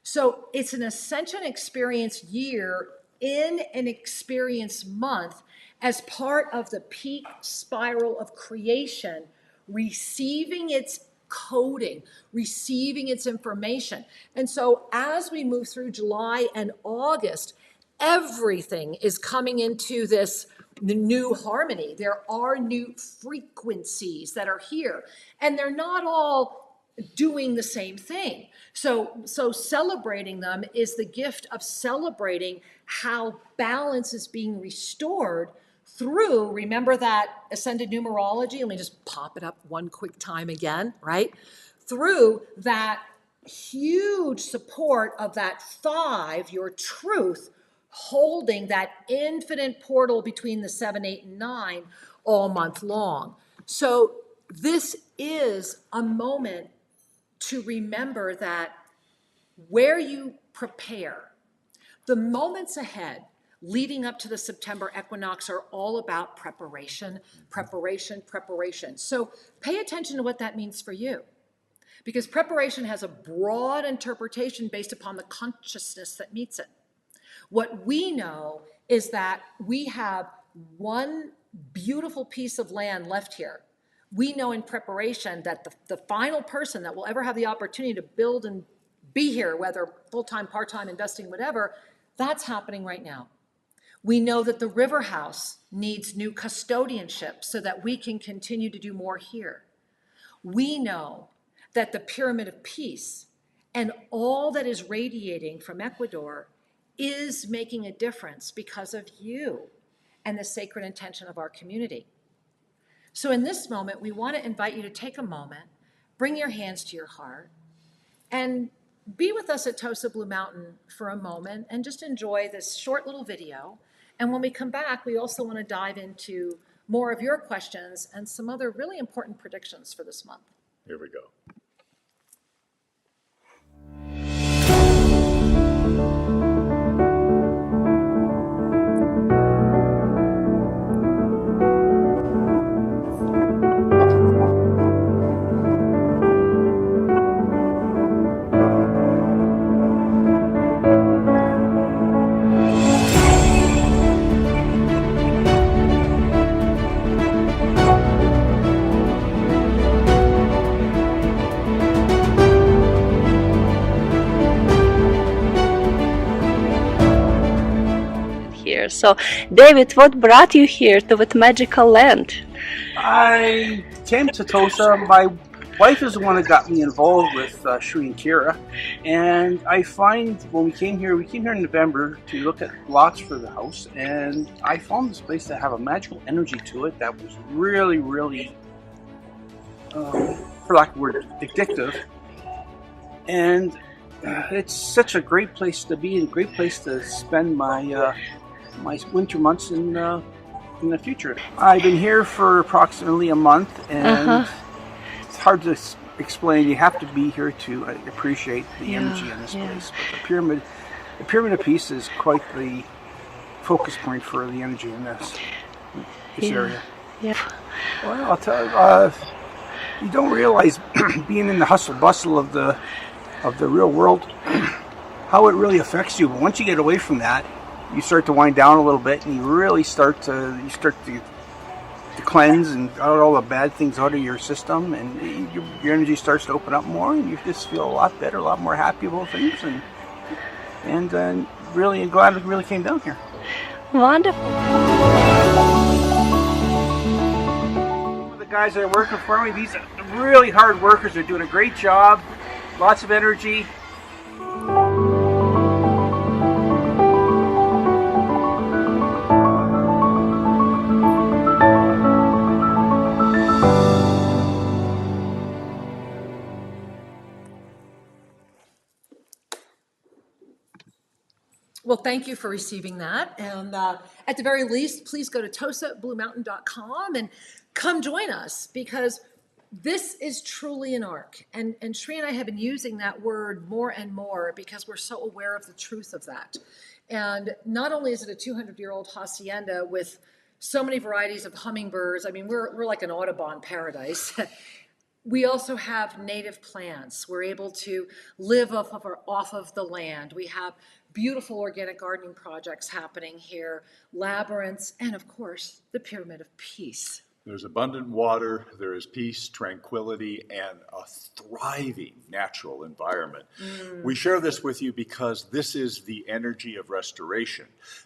So it's an ascension experience year in an experience month as part of the peak spiral of creation, receiving its coding, receiving its information. And so as we move through July and August, everything is coming into the new harmony. There are new frequencies that are here, and they're not all doing the same thing. So celebrating them is the gift of celebrating how balance is being restored through, remember that ascended numerology? Let me just pop it up one quick time again, right? Through that huge support of that 5, your truth, holding that infinite portal between the 7, 8, and 9 all month long. So this is a moment to remember that where you prepare, the moments ahead leading up to the September equinox are all about preparation, preparation, preparation. So pay attention to what that means for you, because preparation has a broad interpretation based upon the consciousness that meets it. What we know is that we have one beautiful piece of land left here. We know in preparation that the final person that will ever have the opportunity to build and be here, whether full-time, part-time, investing, whatever, that's happening right now. We know that the river house needs new custodianship so that we can continue to do more here. We know that the pyramid of peace and all that is radiating from Ecuador is making a difference because of you and the sacred intention of our community. So in this moment, we want to invite you to take a moment, bring your hands to your heart, and be with us at Tosa Blue Mountain for a moment and just enjoy this short little video. And when we come back, we also want to dive into more of your questions and some other really important predictions for this month. Here we go. So, David, what brought you here to that magical land? I came to Tosa by wife is the one that got me involved with Shri and Kira, and I find when we came here in November to look at lots for the house, and I found this place that have a magical energy to it that was really, really, for lack of a word, addictive, and it's such a great place to be and a great place to spend my my winter months in the future. I've been here for approximately a month, and it's hard to explain. You have to be here to appreciate the energy in this place. But the pyramid of peace is quite the focus point for the energy in this area. Well, I'll tell you, you don't realize being in the hustle bustle of the real world how it really affects you. But once you get away from that, you start to wind down a little bit, and you really start to cleanse and get all the bad things out of your system, and your energy starts to open up more, and you just feel a lot better, a lot more happy about things, and really glad we really came down here. Wonderful. The guys that are working for me, these are really hard workers. They're doing a great job, lots of energy. Well, thank you for receiving that. And at the very least, please go to tosabluemountain.com and come join us, because this is truly an arc. And Shri and I have been using that word more and more because we're so aware of the truth of that. And not only is it a 200-year-old hacienda with so many varieties of hummingbirds, I mean, we're like an Audubon paradise. We also have native plants. We're able to live off of the land. We have beautiful organic gardening projects happening here, labyrinths, and of course, the Pyramid of Peace. There's abundant water, there is peace, tranquility, and a thriving natural environment. We share this with you because this is the energy of restoration.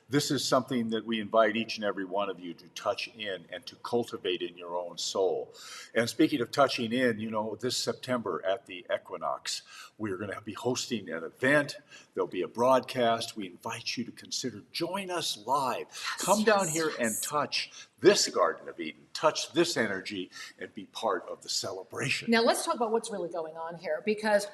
This is something that we invite each and every one of you to touch in and to cultivate in your own soul. And speaking of touching in, you know, this September at the Equinox, we're going to be hosting an event. There'll be a broadcast. We invite you to consider join us live. Come down here and touch this Garden of Eden, touch this energy, and be part of the celebration. Now let's talk about what's really going on here, because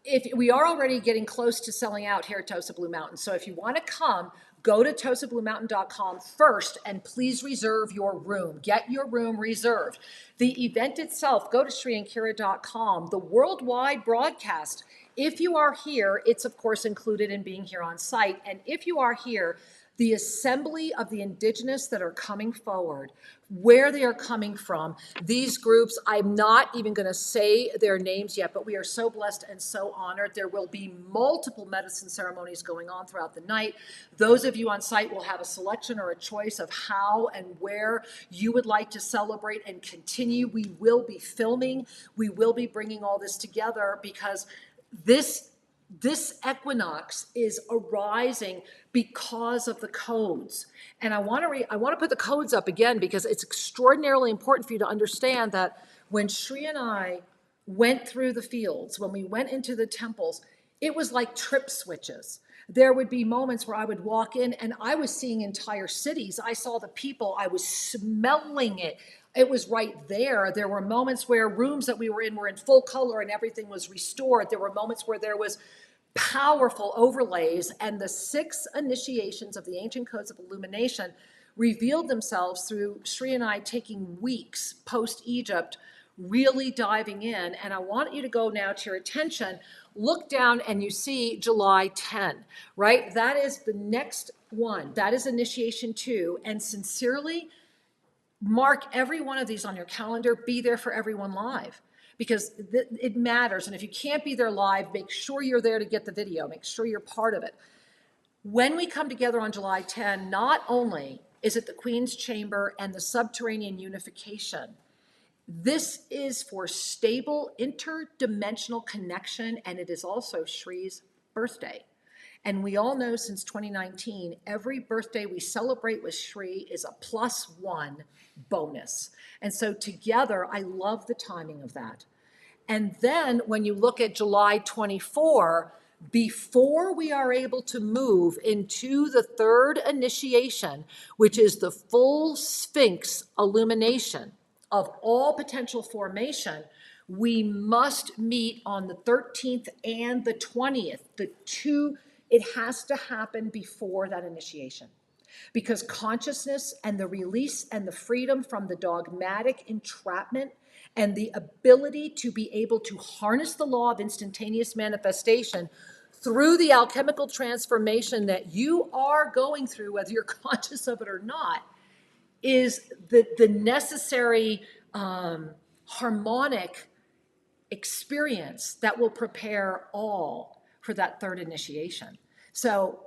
if we are already getting close to selling out here at Tosa Blue Mountain. So if you want to come, go to tosabluemountain.com first, and please reserve your room. Get your room reserved. The event itself, go to shriandkira.com. The worldwide broadcast, if you are here, it's of course included in being here on site. And if you are here, the assembly of the indigenous that are coming forward, where they are coming from, these groups, I'm not even going to say their names yet, but we are so blessed and so honored. There will be multiple medicine ceremonies going on throughout the night. Those of you on site will have a selection or a choice of how and where you would like to celebrate and continue. We will be filming. We will be bringing all this together, because this equinox is arising because of the codes. And I want to put the codes up again, because it's extraordinarily important for you to understand that when Shri and I went through the fields, when we went into the temples, it was like trip switches. There would be moments where I would walk in and I was seeing entire cities. I saw the people, I was smelling it. It was right there. There were moments where rooms that we were in full color and everything was restored. There were moments where there was powerful overlays, and the 6 initiations of the Ancient Codes of Illumination revealed themselves through Shri and I taking weeks post-Egypt, really diving in. And I want you to go now to your attention, look down, and you see July 10, right? That is the next one. That is initiation 2. And sincerely, mark every one of these on your calendar. Be there for everyone live, because it matters. And if you can't be there live, make sure you're there to get the video. Make sure you're part of it. When we come together on July 10, not only is it the Queen's Chamber and the subterranean unification, this is for stable interdimensional connection, and it is also Shri's birthday. And we all know since 2019, every birthday we celebrate with Shri is a +1 bonus. And so together, I love the timing of that. And then when you look at July 24, before we are able to move into the third initiation, which is the full Sphinx illumination of all potential formation, we must meet on the 13th and the 20th. It has to happen before that initiation. Because consciousness and the release and the freedom from the dogmatic entrapment and the ability to be able to harness the law of instantaneous manifestation through the alchemical transformation that you are going through, whether you're conscious of it or not, is the necessary harmonic experience that will prepare all for that third initiation. So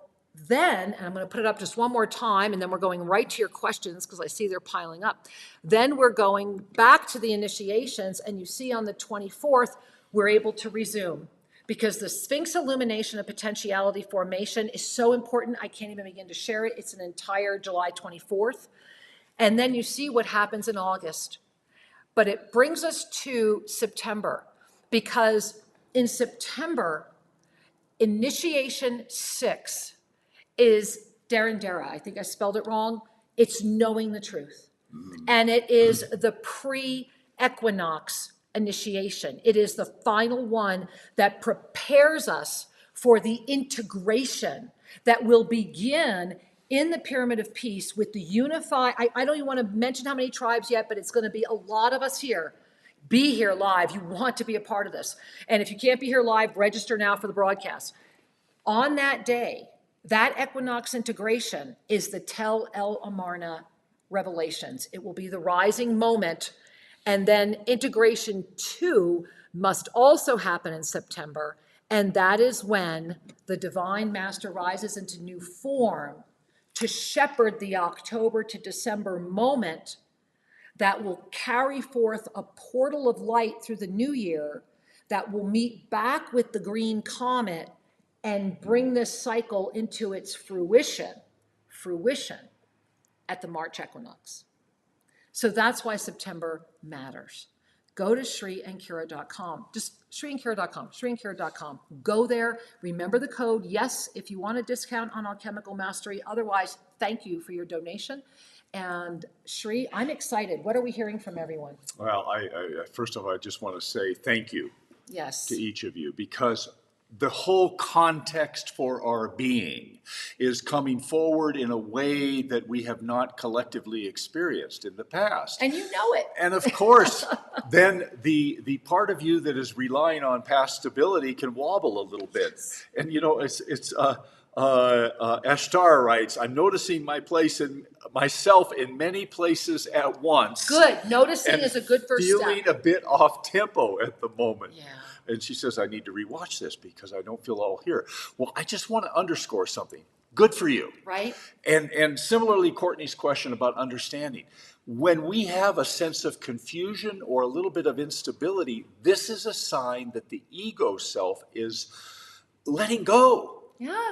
then, and I'm going to put it up just one more time, and then we're going right to your questions because I see they're piling up. Then we're going back to the initiations, and you see on the 24th, we're able to resume because the Sphinx illumination of potentiality formation is so important. I can't even begin to share it. It's an entire July 24th. And then you see what happens in August. But it brings us to September because in September, initiation 6 is Darandera. I think I spelled it wrong. It's knowing the truth. And it is the pre-equinox initiation. It is the final one that prepares us for the integration that will begin in the Pyramid of Peace with the unified, I don't even want to mention how many tribes yet, but it's going to be a lot of us here. Be here live. You want to be a part of this. And if you can't be here live, register now for the broadcast. On that day, that equinox integration is the Tel El Amarna revelations. It will be the rising moment. And then integration 2 must also happen in September. And that is when the Divine Master rises into new form to shepherd the October to December moment that will carry forth a portal of light through the new year that will meet back with the green comet and bring this cycle into its fruition at the March equinox. So that's why September matters. Go to ShriAnkira.com. Just ShriAnkira.com. Go there. Remember the code. Yes, if you want a discount on Alchemical Mastery. Otherwise, thank you for your donation. And Shri, I'm excited. What are we hearing from everyone? Well, I first of all, I just want to say thank you Yes. to each of you, because the whole context for our being is coming forward in a way that we have not collectively experienced in the past. And you know it. And of course, then the part of you that is relying on past stability can wobble a little bit. And you know, Ashtar writes, I'm noticing myself in many places at once. Good. Noticing is a good first step. Feeling a bit off tempo at the moment. Yeah. And she says, I need to rewatch this because I don't feel all here. Well, I just want to underscore something. Good for you. Right. And similarly, Courtney's question about understanding. When we have a sense of confusion or a little bit of instability, this is a sign that the ego self is letting go. Yeah.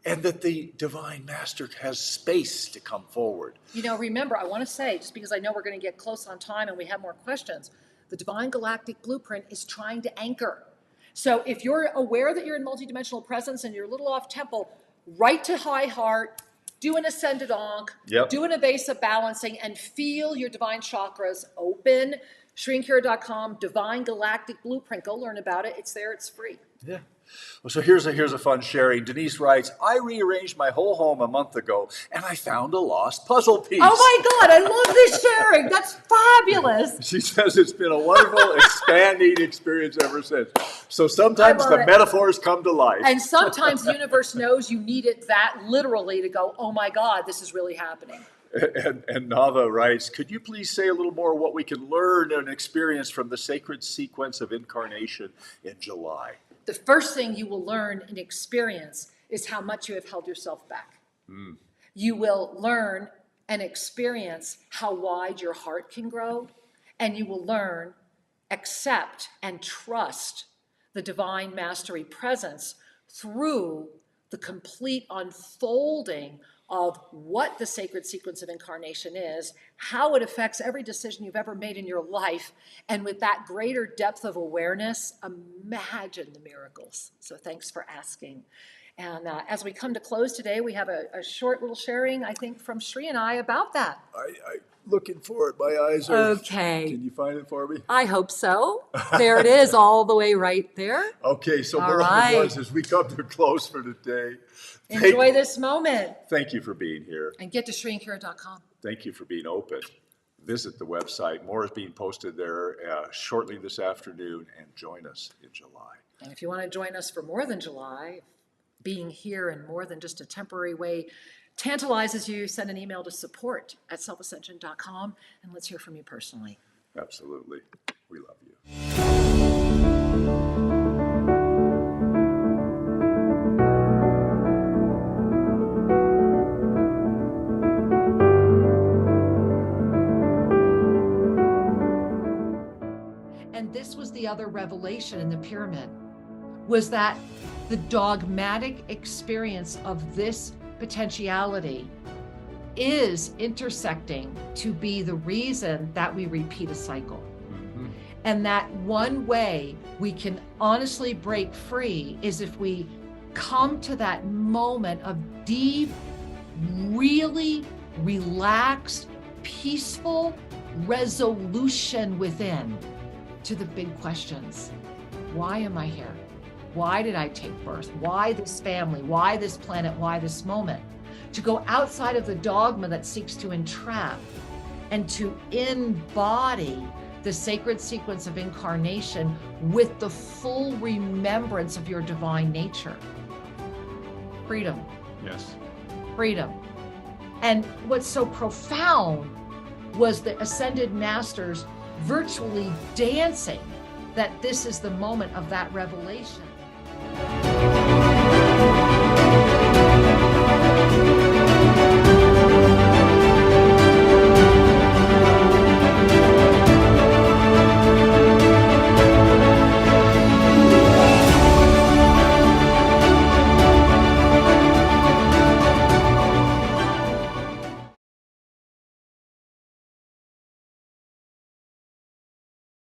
And that the Divine Master has space to come forward. You know, remember, I want to say, just because I know we're going to get close on time and we have more questions, the Divine Galactic Blueprint is trying to anchor. So if you're aware that you're in multidimensional presence and you're a little off tempo, write to High Heart, do an Ascended Ankh, do an evasive balancing, and feel your divine chakras open. ShriAnkira.com, Divine Galactic Blueprint. Go learn about it. It's there. It's free. Yeah. Well, so here's a fun sharing. Denise writes, I rearranged my whole home a month ago, and I found a lost puzzle piece. Oh my God, I love this sharing. That's fabulous. She says it's been a wonderful, expanding experience ever since. So sometimes the metaphors come to life. And sometimes the universe knows you need it that literally to go, oh my God, this is really happening. And Nava writes, could you please say a little more what we can learn and experience from the sacred sequence of incarnation in July? The first thing you will learn and experience is how much you have held yourself back. You will learn and experience how wide your heart can grow, and you will learn, accept, and trust the Divine Mastery presence through the complete unfolding of what the sacred sequence of incarnation is, how it affects every decision you've ever made in your life, and with that greater depth of awareness, imagine the miracles. So thanks for asking. And as we come to close today, we have a short little sharing, I think, from Sri and I about that. I'm looking for it. My eyes are... Okay. Can you find it for me? I hope so. There it is, all the way right there. Okay, so All beloved right. ones, as we come to a close for today, Enjoy this moment. thank you for being here. And get to SriandKara.com. Thank you for being open. Visit the website. More is being posted there shortly this afternoon, and join us in July. And if you want to join us for more than July, being here in more than just a temporary way tantalizes you, send an email to support@selfascension.com, and let's hear from you personally. Absolutely. We love you. And this was the other revelation in the pyramid, was that the dogmatic experience of this potentiality is intersecting to be the reason that we repeat a cycle. And that one way we can honestly break free is if we come to that moment of deep, really relaxed, peaceful resolution within to the big questions. Why am I here? Why did I take birth? Why this family? Why this planet? Why this moment? To go outside of the dogma that seeks to entrap and to embody the sacred sequence of incarnation with the full remembrance of your divine nature. Freedom. Yes. Freedom. And what's so profound was the ascended masters virtually dancing that this is the moment of that revelation.